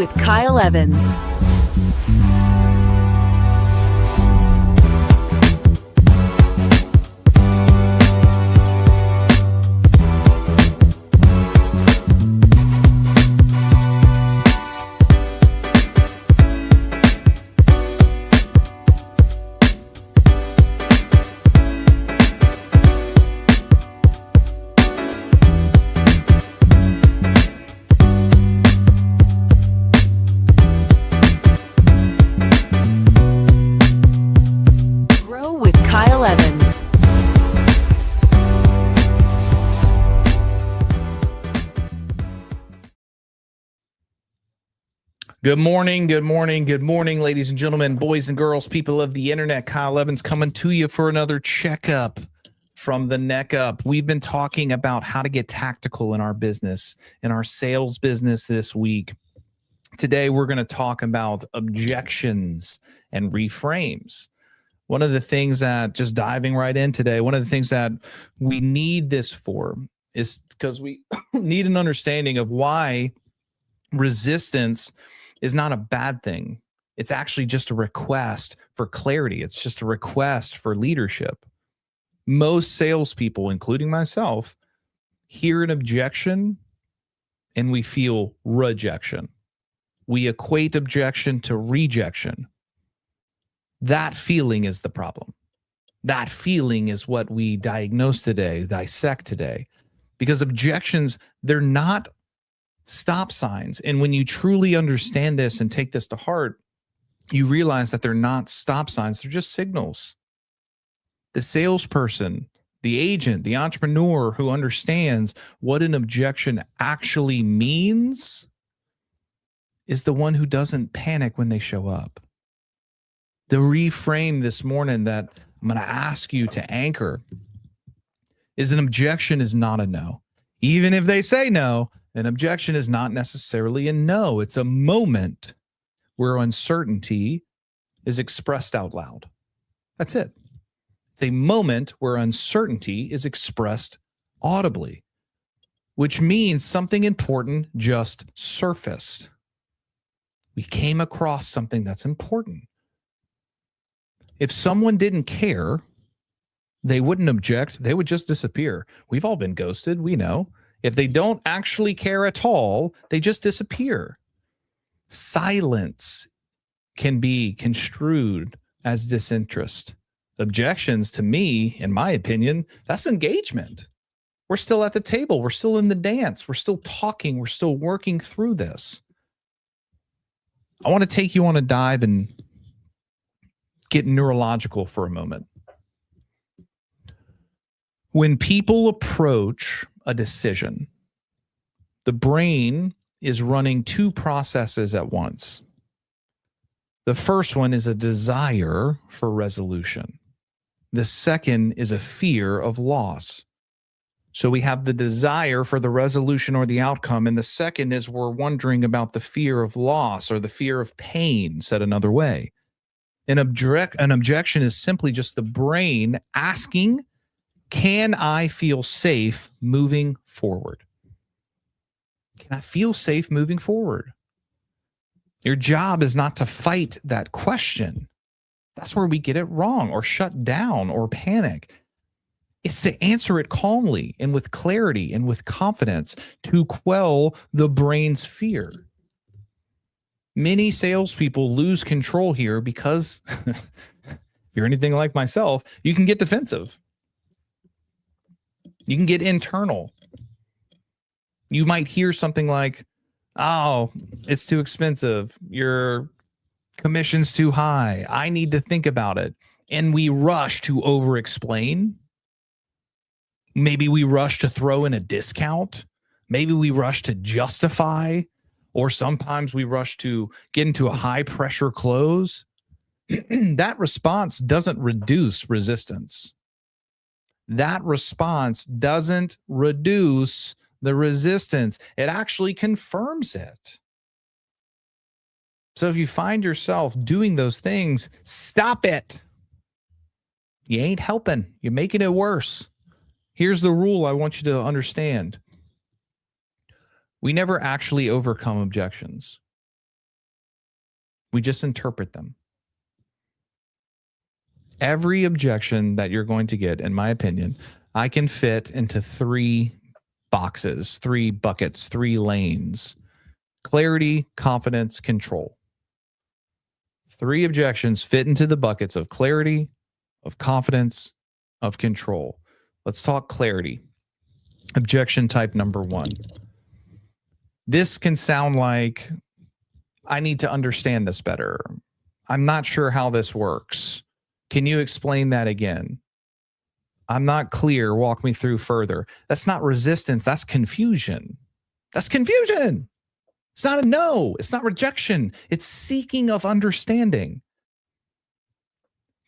with Kyle Evans. Kyle Evans. Good morning, ladies and gentlemen, boys and girls, people of the internet. Kyle Evans coming to you for another checkup from the neck up. We've been talking about how to get tactical in our business, in our sales business this week. Today, we're going to talk about objections and reframes. One of the things that, just diving right in today, one of the things that we need this for is because we need an understanding of why resistance is not a bad thing. It's actually just a request for clarity. It's just a request for leadership. Most salespeople, including myself, hear an objection and we feel rejection. We equate objection to rejection. That feeling is the problem. That feeling is what we diagnose today, dissect today, because objections, they're not stop signs. And when you truly understand this and take this to heart, you realize that they're not stop signs. They're just signals. The salesperson, the agent, the entrepreneur who understands what an objection actually means is the one who doesn't panic when they show up. The reframe this morning that I'm going to ask you to anchor is an objection is not a no. Even if they say no, an objection is not necessarily a no. It's a moment where uncertainty is expressed out loud. That's it. It's a moment where uncertainty is expressed audibly, which means something important just surfaced. We came across something that's important. If someone didn't care, they wouldn't object. They would just disappear. We've all been ghosted. We know. If they don't actually care at all, they just disappear. Silence can be construed as disinterest. Objections, to me, in my opinion, that's engagement. We're still at the table. We're still in the dance. We're still talking. We're still working through this. I want to take you on a dive and get neurological for a moment. When people approach a decision, the brain is running two processes at once. The first one is a desire for resolution. The second is a fear of loss. So we have the desire for the resolution or the outcome, and the second is we're wondering about the fear of loss or the fear of pain, said another way. An objection is simply just the brain asking, can I feel safe moving forward? Can I feel safe moving forward? Your job is not to fight that question. That's where we get it wrong or shut down or panic. It's to answer it calmly and with clarity and with confidence to quell the brain's fear. Many salespeople lose control here because if you're anything like myself, you can get defensive. You can get internal. You might hear something like, oh, it's too expensive. Your commission's too high. I need to think about it. And we rush to over-explain. Maybe we rush to throw in a discount. Maybe we rush to justify. Or sometimes we rush to get into a high-pressure close. That response doesn't reduce resistance. That response doesn't reduce the resistance. It actually confirms it. So if you find yourself doing those things, stop it. You ain't helping. You're making it worse. Here's the rule I want you to understand. We never actually overcome objections. We just interpret them. Every objection that you're going to get, in my opinion, I can fit into 3 boxes, 3 buckets, 3 lanes. Clarity, confidence, control. 3 objections fit into the buckets of clarity, of confidence, of control. Let's talk clarity. Objection type number 1. This can sound like, I need to understand this better. I'm not sure how this works. Can you explain that again? I'm not clear. Walk me through further. That's not resistance. That's confusion. That's confusion. It's not a no. It's not rejection. It's seeking of understanding.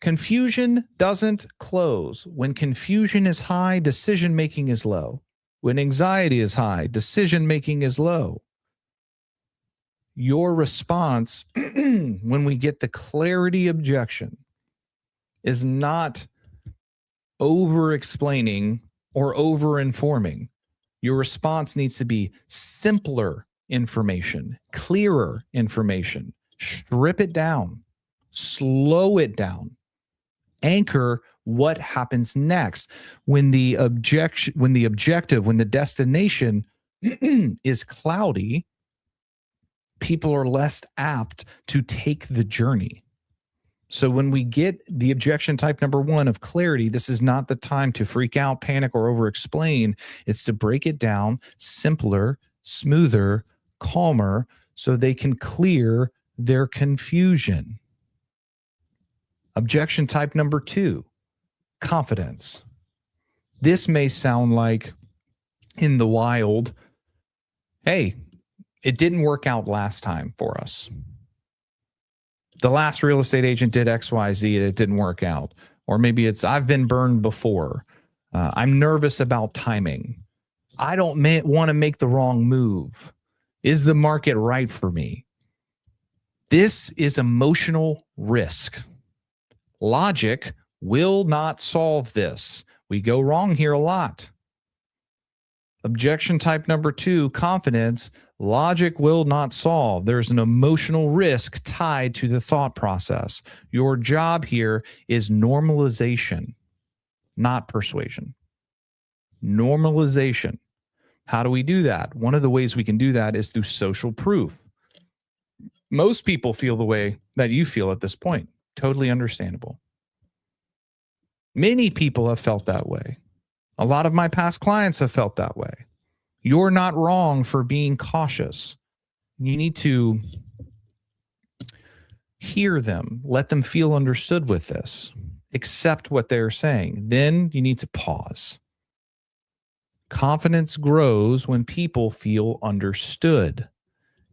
Confusion doesn't close. When confusion is high, decision-making is low. When anxiety is high, decision-making is low. Your response when we get the clarity objection is not over-explaining or over-informing. Your response needs to be simpler information, clearer information. Strip it down, slow it down, anchor what happens next. When the objective, when the destination is cloudy, people are less apt to take the journey. So when we get the objection type number 1 of clarity, this is not the time to freak out, panic, or over-explain. It's to break it down simpler, smoother, calmer, so they can clear their confusion. Objection type number 2, confidence. This may sound like in the wild, hey, it didn't work out last time for us. The last real estate agent did X, Y, Z, and it didn't work out. Or maybe it's, I've been burned before. I'm nervous about timing. I don't want to make the wrong move. Is the market right for me? This is emotional risk. Logic will not solve this. We go wrong here a lot. Objection type number 2, confidence. Logic will not solve. There's an emotional risk tied to the thought process. Your job here is normalization, not persuasion. Normalization. How do we do that? One of the ways we can do that is through social proof. Most people feel the way that you feel at this point. Totally understandable. Many people have felt that way. A lot of my past clients have felt that way. You're not wrong for being cautious. You need to hear them, let them feel understood with this, accept what they're saying. Then you need to pause. Confidence grows when people feel understood.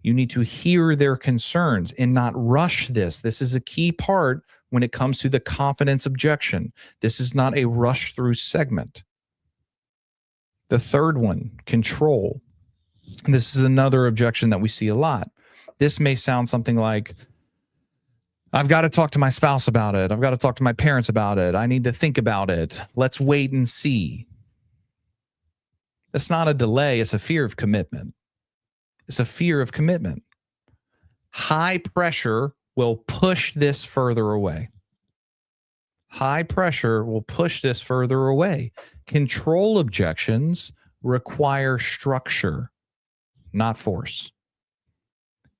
You need to hear their concerns and not rush this. This is a key part when it comes to the confidence objection. This is not a rush through segment. The third one, control. And this is another objection that we see a lot. This may sound something like, I've got to talk to my spouse about it. I've got to talk to my parents about it. I need to think about it. Let's wait and see. That's not a delay. It's a fear of commitment. It's a fear of commitment. High pressure will push this further away. High pressure will push this further away. Control objections require structure, not force.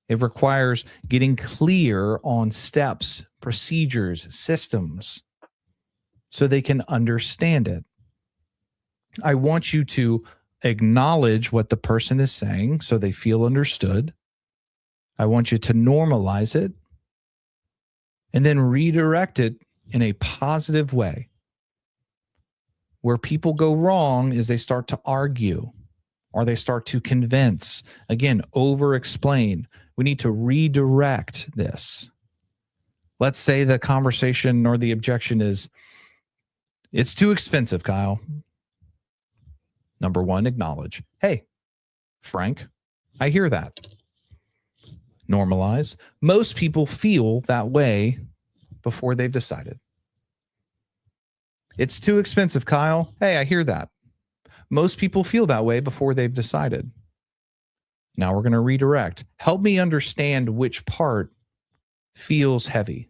It requires getting clear on steps, procedures, systems, so they can understand it. I want you to acknowledge what the person is saying so they feel understood. I want you to normalize it and then redirect it in a positive way. Where people go wrong is they start to argue or they start to convince. Again, over-explain. We need to redirect this. Let's say the conversation or the objection is, it's too expensive, Kyle. Number 1, acknowledge. Hey, Frank, I hear that. Normalize. Most people feel that way before they've decided. It's too expensive, Kyle. Hey, I hear that. Most people feel that way before they've decided. Now we're going to redirect. Help me understand which part feels heavy?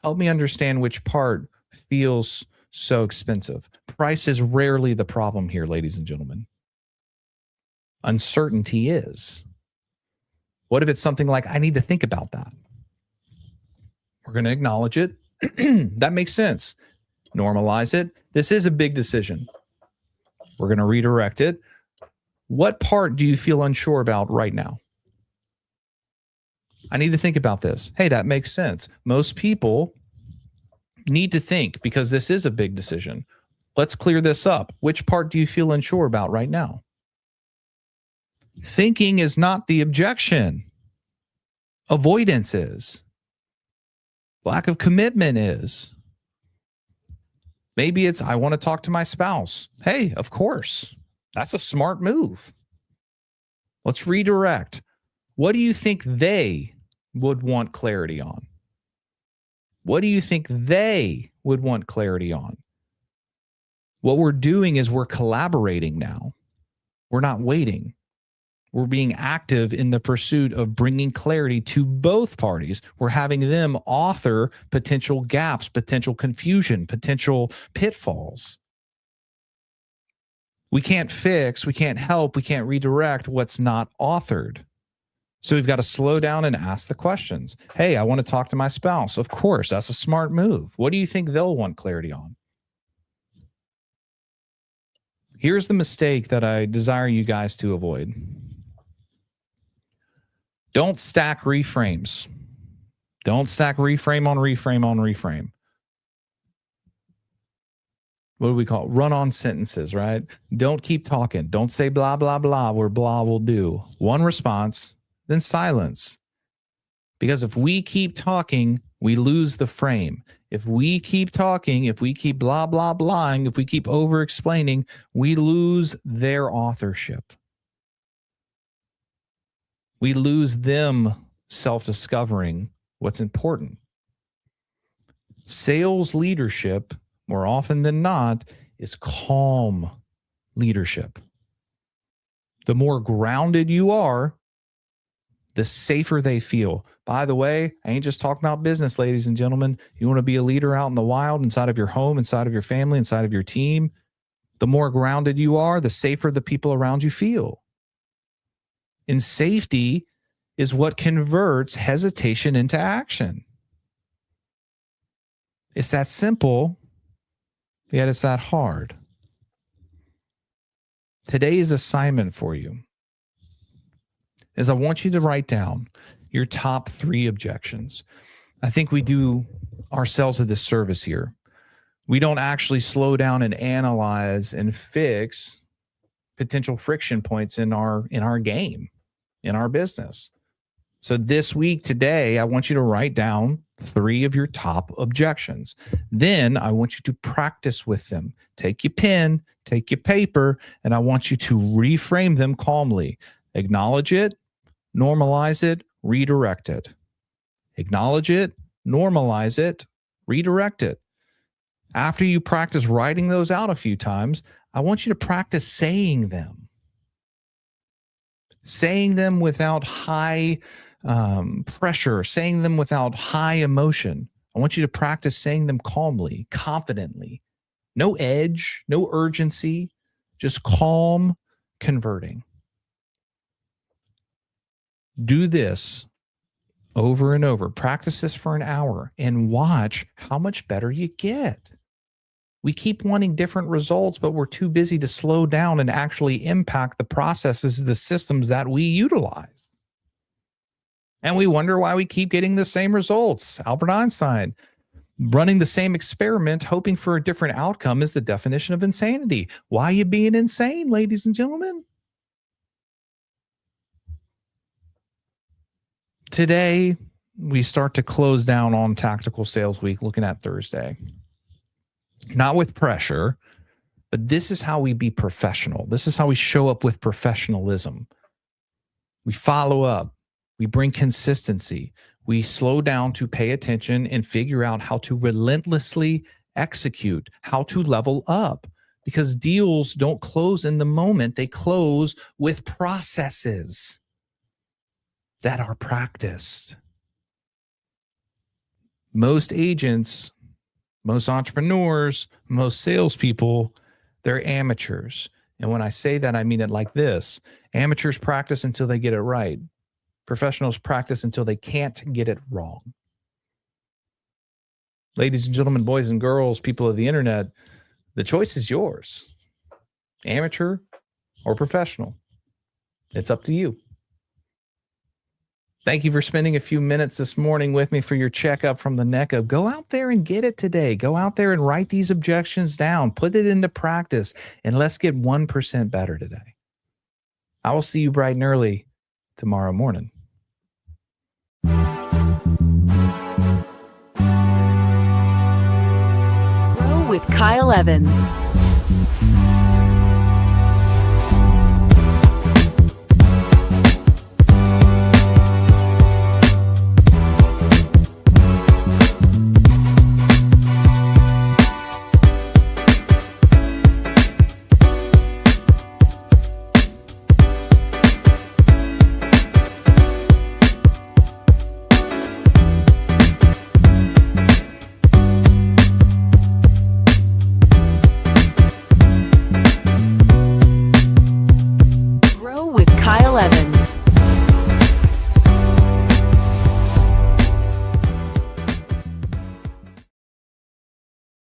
Help me understand which part feels so expensive. Price is rarely the problem here, ladies and gentlemen. Uncertainty is. What if it's something like, I need to think about that? We're going to acknowledge it. That makes sense. Normalize it. This is a big decision. We're going to redirect it. What part do you feel unsure about right now? I need to think about this. Hey, that makes sense. Most people need to think because this is a big decision. Let's clear this up. Which part do you feel unsure about right now? Thinking is not the objection. Avoidance is. Lack of commitment is. Maybe it's, I want to talk to my spouse. Hey, of course. That's a smart move. Let's redirect. What do you think they would want clarity on? What do you think they would want clarity on? What we're doing is we're collaborating now. We're not waiting. We're being active in the pursuit of bringing clarity to both parties. We're having them author potential gaps, potential confusion, potential pitfalls. We can't fix, we can't help, we can't redirect what's not authored. So we've got to slow down and ask the questions. Hey, I want to talk to my spouse. Of course, that's a smart move. What do you think they'll want clarity on? Here's the mistake that I desire you guys to avoid. Don't stack reframes. Don't stack reframe on reframe on reframe. What do we call it? Run-on sentences, right? Don't keep talking. Don't say blah, blah, blah, where blah will do. One response, then silence. Because if we keep talking, we lose the frame. If we keep talking, if we keep blah, blah, blahing, if we keep over-explaining, we lose their authorship. We lose them self-discovering what's important. Sales leadership, more often than not, is calm leadership. The more grounded you are, the safer they feel. By the way, I ain't just talking about business, ladies and gentlemen. You want to be a leader out in the wild, inside of your home, inside of your family, inside of your team. The more grounded you are, the safer the people around you feel. And safety is what converts hesitation into action. It's that simple, yet it's that hard. Today's assignment for you is I want you to write down your top 3 objections. I think we do ourselves a disservice here. We don't actually slow down and analyze and fix potential friction points in our game, in our business. So this week, today, I want you to write down 3 of your top objections. Then I want you to practice with them. Take your pen, take your paper, and I want you to reframe them calmly. Acknowledge it, normalize it, redirect it. Acknowledge it, normalize it, redirect it. After you practice writing those out a few times, I want you to practice saying them. Saying them without high pressure, saying them without high emotion. I want you to practice saying them calmly, confidently. No edge, no urgency, just calm converting. Do this over and over. Practice this for an hour and watch how much better you get. We keep wanting different results, but we're too busy to slow down and actually impact the processes, the systems that we utilize. And we wonder why we keep getting the same results. Albert Einstein, running the same experiment, hoping for a different outcome is the definition of insanity. Why are you being insane, ladies and gentlemen? Today, we start to close down on Tactical Sales Week, looking at Thursday. Not with pressure, but this is how we be professional. This is how we show up with professionalism. We follow up. We bring consistency. We slow down to pay attention and figure out how to relentlessly execute, how to level up. Because deals don't close in the moment. They close with processes that are practiced. most agents, most entrepreneurs, most salespeople, they're amateurs. And when I say that, I mean it like this. Amateurs practice until they get it right. Professionals practice until they can't get it wrong. Ladies and gentlemen, boys and girls, people of the internet, the choice is yours. Amateur or professional. It's up to you. Thank you for spending a few minutes this morning with me for your checkup from the NECA. Go out there and get it today. Go out there and write these objections down. Put it into practice, and let's get 1% better today. I will see you bright and early tomorrow morning. Grow with Kyle Evans.